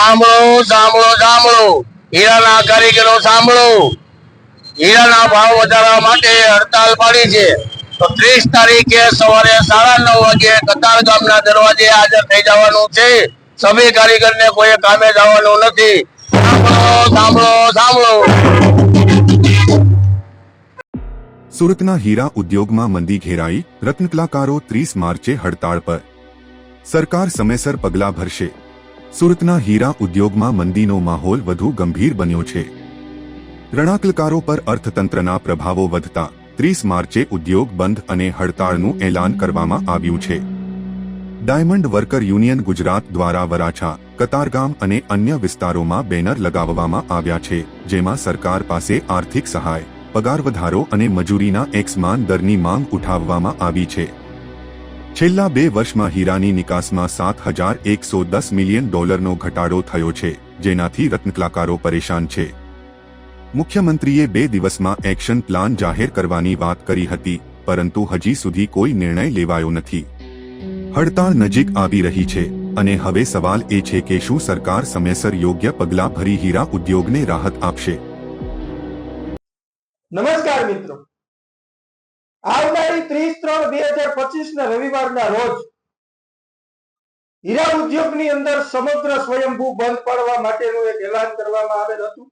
સાંભળો સાંભળો સાંભળો, હીરાના કારીગરો સાંભળો, હીરાના ભાવ વધારવા માટે હડતાલ પાડી છે. તો 30 તારીખે સવારે 9:30 વાગે કતાર ગામના દરવાજે હાજર થઈ જવાનું છે. સભી કારીગરને કોઈ કામે જવાનું નથી. સાંભળો સાંભળો સાંભળો. સુરતના હીરા ઉદ્યોગમાં મંદી ઘેરાઈ, રત્નકલાકારો 30 માર્ચે હડતાળ પર. સરકાર સમયસર પગલાં ભરશે. સુરતના હીરા ઉદ્યોગમાં મંદીનો માહોલ વધુ ગંભીર બન્યો છે. રણાકલકારો પર અર્થતંત્રના પ્રભાવો વધતા 30 માર્ચે ઉદ્યોગ બંધ અને હડતાળનું એલાન કરવામાં આવ્યું છે. ડાયમંડ વર્કર યુનિયન ગુજરાત દ્વારા વરાછા, કતારગામ અને અન્ય વિસ્તારોમાં બેનર લગાવવામાં આવ્યા છે, જેમાં સરકાર પાસે આર્થિક સહાય, પગાર વધારો અને મજૂરીના એકસમાન દરની માંગ ઉઠાવવામાં આવી છે. છેલ્લા 2 વર્ષમાં હીરાની નિકાસમાં $7,110 મિલિયન ઘટાડો થયો છે, જેનાથી રત્નકલાકારો પરેશાન છે. મુખ્યમંત્રીએ 2 દિવસમાં એક્શન પ્લાન જાહેર કરવાની વાત કરી હતી, પરંતુ હજી સુધી કોઈ નિર્ણય લેવાયો નથી. હડતાળ નજીક આવી રહી છે અને હવે સવાલ એ છે કે શું સરકાર સમયસર યોગ્ય પગલાં ભરી હીરા ઉદ્યોગને રાહત આપશે. નમસ્કાર મિત્રો, આવનારી 30/3/2025 ના રવિવારના રોજ હીરા ઉદ્યોગની અંદર સમગ્ર સ્વયંભૂ બંધ પાડવા માટેનું એક એલાન કરવામાં આવેલ હતું.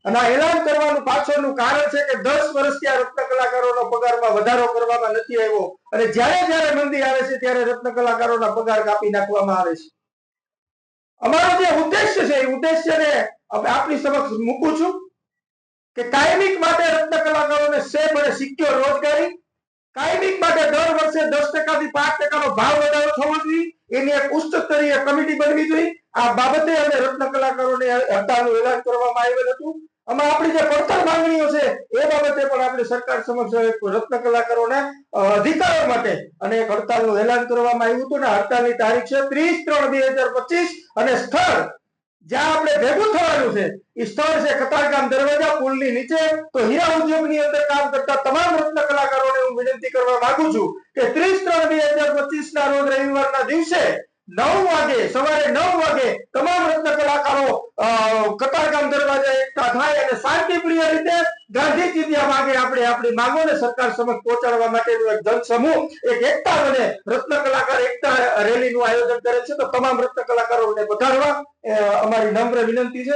અને આ એલાન કરવાનું પાછળનું કારણ છે કે 10 વર્ષથી આ રત્ન કલાકારોનો પગારમાં વધારો કરવામાં નથી આવ્યો અને જ્યારે મંદી આવે છે ત્યારે રત્ન કલાકારોના પગાર કાપી નાખવામાં આવે છે. અમારો જે ઉદ્દેશ્ય છે એ ઉદ્દેશ્યને આપની સમક્ષ મૂકું છું કે કાયમિક માટે રત્ન કલાકારોને સેફ અને સિક્યોર રોજગારી, કાયમિક માટે દર વર્ષે 10% થી 5% ભાવ વધારો થવો જોઈએ, એની એક ઉચ્ચ સ્તરીય કમિટી બનવી જોઈએ. આ બાબતે અમે રત્ન કલાકારોને હડતાલનું એલાન કરવામાં આવેલ હતું. આમાં આપણી જે પડતર માંગણીઓ છે એ બાબતે પણ આપણે સરકાર સમક્ષ રત્ન કલાકારોના અધિકારો માટે અને એક હડતાલનું એલાન કરવામાં આવ્યું હતું. અને હડતાલની તારીખ છે 30/3/2025 અને સ્થળ જ્યાં આપણે ભેગું થવાનું છે એ સ્થળ છે કતારગામ દરવાજા પુલની નીચે. તો હીરા ઉદ્યોગની અંદર કામ કરતા તમામ રત્ન કલાકારોને હું વિનંતી કરવા માંગુ છું કે 30/3/2025 ના રોજ રવિવારના દિવસે 9 વાગે, સવારે 9 વાગે તમામ રત્ન કલાકારો કતારગામ દરવાજા એકઠા થાય અને શાંતિપ્રિય રીતે ગાંધી ચિંધ્યા માગે આપણે આપણી માંગોને સરકાર સમક્ષ પહોંચાડવા માટેનું એક જનસમૂહ, એક એકતા બને રત્ન કલાકાર એકતા રેલીનું આયોજન કરે છે. તો તમામ રત્ન કલાકારોને પધારવા અમારી નમ્ર વિનંતી છે.